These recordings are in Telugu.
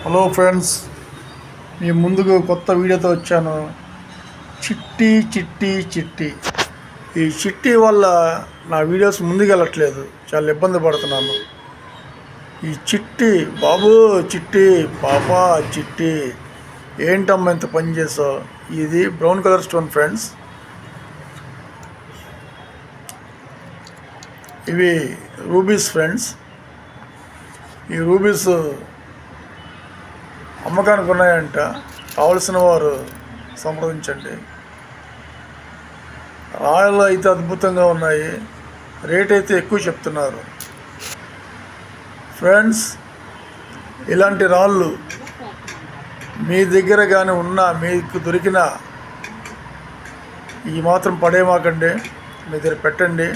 హలో ఫ్రెండ్స్, మీ ముందుకు కొత్త వీడియోతో వచ్చాను. చిట్టి చిట్టి చిట్టి. ఈ చిట్టి వల్ల నా వీడియోస్ ముందుకు వెళ్ళట్లేదు, చాలా ఇబ్బంది పడుతున్నాను. ఈ చిట్టి బాబు, చిట్టి పాప, చిట్టి ఏంటమ్మా ఇంత పని చేసావు? ఇది బ్రౌన్ కలర్ స్టోన్ ఫ్రెండ్స్. ఇవి రూబీస్ ఫ్రెండ్స్. ఈ రూబీస్ అమ్మకానికి ఉన్నాయంట, కావలసిన వారు సంప్రదించండి. రాళ్ళు అయితే అద్భుతంగా ఉన్నాయి, రేట్ అయితే ఎక్కువ చెప్తున్నారు ఫ్రెండ్స్. ఇలాంటి రాళ్ళు మీ దగ్గర కానీ ఉన్నా, మీకు దొరికిన ఈ మాత్రం పడేమాకండి, మీ దగ్గర పెట్టండి.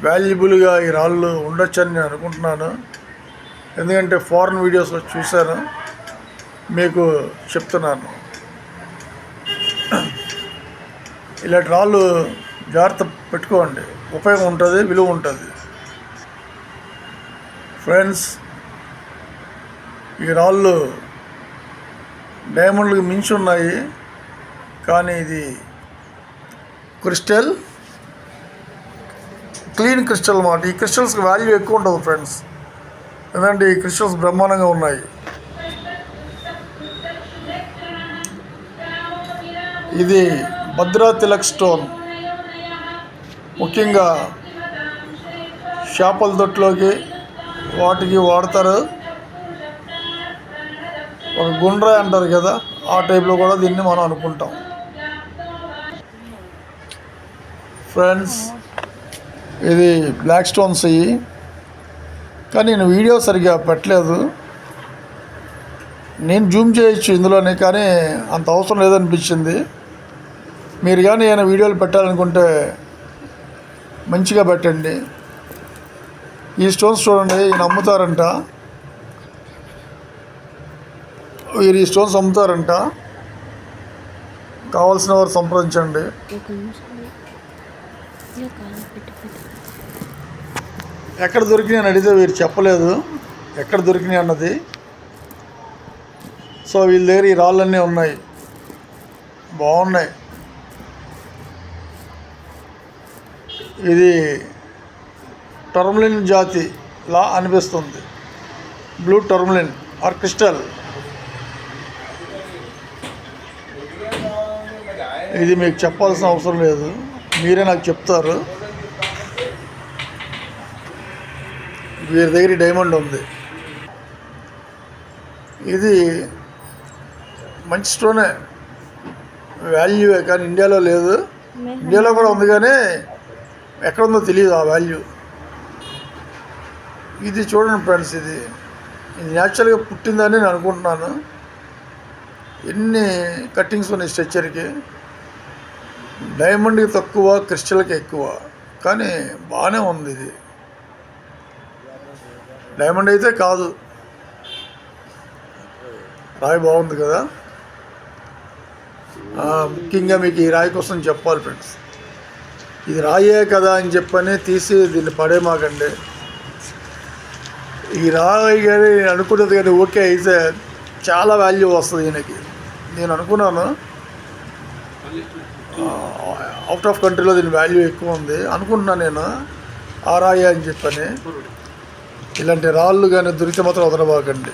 వాల్యుబుల్గా ఈ రాళ్ళు ఉండొచ్చని నేను అనుకుంటున్నాను, ఎందుకంటే ఫారెన్ వీడియోస్లో చూశాను, మీకు చెప్తున్నాను. ఇలాంటి రాళ్ళు జాగ్రత్త పెట్టుకోండి, ఉపయోగం ఉంటుంది, విలువ ఉంటుంది ఫ్రెండ్స్. ఈ రాళ్ళు డైమండ్లకు మించి ఉన్నాయి, కానీ ఇది క్రిస్టల్, క్లీన్ క్రిస్టల్ అన్నమాట. ఈ క్రిస్టల్స్కి వాల్యూ ఎక్కువ ఉంటుంది ఫ్రెండ్స్, ఎందుకంటే ఈ క్రిస్టల్స్ బ్రహ్మాండంగా ఉన్నాయి. ఇది భద్రా తిలక్ స్టోన్, ముఖ్యంగా చేపల దొట్టులోకి వాటికి వాడతారు. ఒక గుండ్రాయి అంటారు కదా, ఆ టైప్లో కూడా దీన్ని మనం అనుకుంటాం ఫ్రెండ్స్. ఇది బ్లాక్ స్టోన్స్ ఇవి, కానీ నేను వీడియో సరిగ్గా పెట్టలేదు. నేను జూమ్ చేయొచ్చు ఇందులోనే, కానీ అంత అవసరం లేదనిపించింది. మీరు కానీ ఏమైనా వీడియోలు పెట్టాలనుకుంటే మంచిగా పెట్టండి. ఈ స్టోన్స్ చూడండి, ఈయన అమ్ముతారంట, వీరు ఈ స్టోన్స్ అమ్ముతారంట, కావాల్సిన వారు సంప్రదించండి. ఎక్కడ దొరికినాయి అని అడిగితే వీరు చెప్పలేదు ఎక్కడ దొరికినాయి అన్నది. సో వీళ్ళ దగ్గర ఈ రాళ్ళన్నీ ఉన్నాయి, బాగున్నాయి. ఇది టర్మలిన్ జాతిలా అనిపిస్తుంది, బ్లూ టర్మలిన్ ఆర్ క్రిస్టల్. ఇది మీకు చెప్పాల్సిన అవసరం లేదు, మీరే నాకు చెప్తారు. వీరి దగ్గర డైమండ్ ఉంది, ఇది మంచి స్టోనే, వాల్యూవే, కానీ ఇండియాలో లేదు. ఇండియాలో కూడా ఉంది, కానీ ఎక్కడ ఉందో తెలియదు ఆ వాల్యూ. ఇది చూడండి ఫ్రెండ్స్, ఇది న్యాచురల్గా పుట్టిందని నేను అనుకుంటున్నాను. ఎన్ని కట్టింగ్స్ ఉన్నాయి స్ట్రక్చర్కి, డైమండ్కి తక్కువ, క్రిస్టల్కి ఎక్కువ, కానీ బాగానే ఉంది. ఇది డైమండ్ అయితే కాదు, రాయి బాగుంది కదా. ముఖ్యంగా మీకు ఈ రాయి కోసం చెప్పాలి ఫ్రెండ్స్, ఇది రాయే కదా అని చెప్పని తీసి దీన్ని పడేమాకండి. ఈ రాయి కానీ అనుకున్నది కానీ ఓకే అయితే చాలా వాల్యూ వస్తుంది ఈయనకి. నేను అనుకున్నాను అవుట్ ఆఫ్ కంట్రీలో దీని వాల్యూ ఎక్కువ ఉంది అనుకుంటున్నాను నేను, ఆ రాయి అని చెప్పని. ఇలాంటి రాళ్ళు కానీ దొరికితే మాత్రం వదలబాకండి.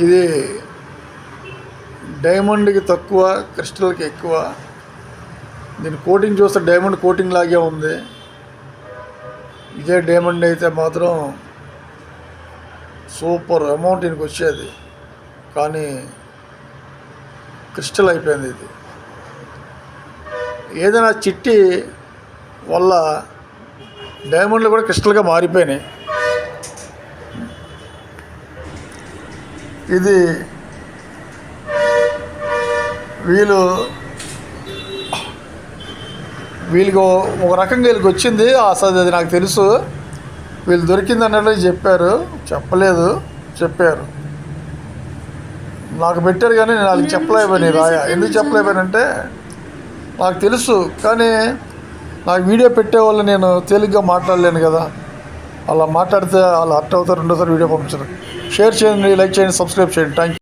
ఇది డైమండ్కి తక్కువ, క్రిస్టల్కి ఎక్కువ. దీని కోటింగ్ చూస్తే డైమండ్ కోటింగ్ లాగే ఉంది. ఇదే డైమండ్ అయితే మాత్రం సూపర్ అమౌంట్ దీనికి వచ్చేది, కానీ క్రిస్టల్ అయిపోయింది. ఇది ఏదైనా చిట్టి వల్ల డైమండ్లు కూడా క్రిస్టల్గా మారిపోయినాయి. ఇది వీళ్ళకి ఒక రకంగా వీళ్ళకి వచ్చింది అసలు, అది నాకు తెలుసు. వీళ్ళు దొరికింది అన్నట్లు చెప్పలేదు, చెప్పారు నాకు, పెట్టారు, కానీ నేను వాళ్ళకి చెప్పలేకపోయాను. రాయ ఎందుకు చెప్పలేకపోయానంటే నాకు తెలుసు, కానీ నాకు వీడియో పెట్టేవాళ్ళు నేను తేలిగ్గా మాట్లాడలేను కదా. అలా మాట్లాడితే వాళ్ళు హర్ట్ అవుతారు, రెండోసారి వీడియో పంపించరు. షేర్ చేయండి, లైక్ చేయండి, సబ్స్క్రైబ్ చేయండి. Thank you.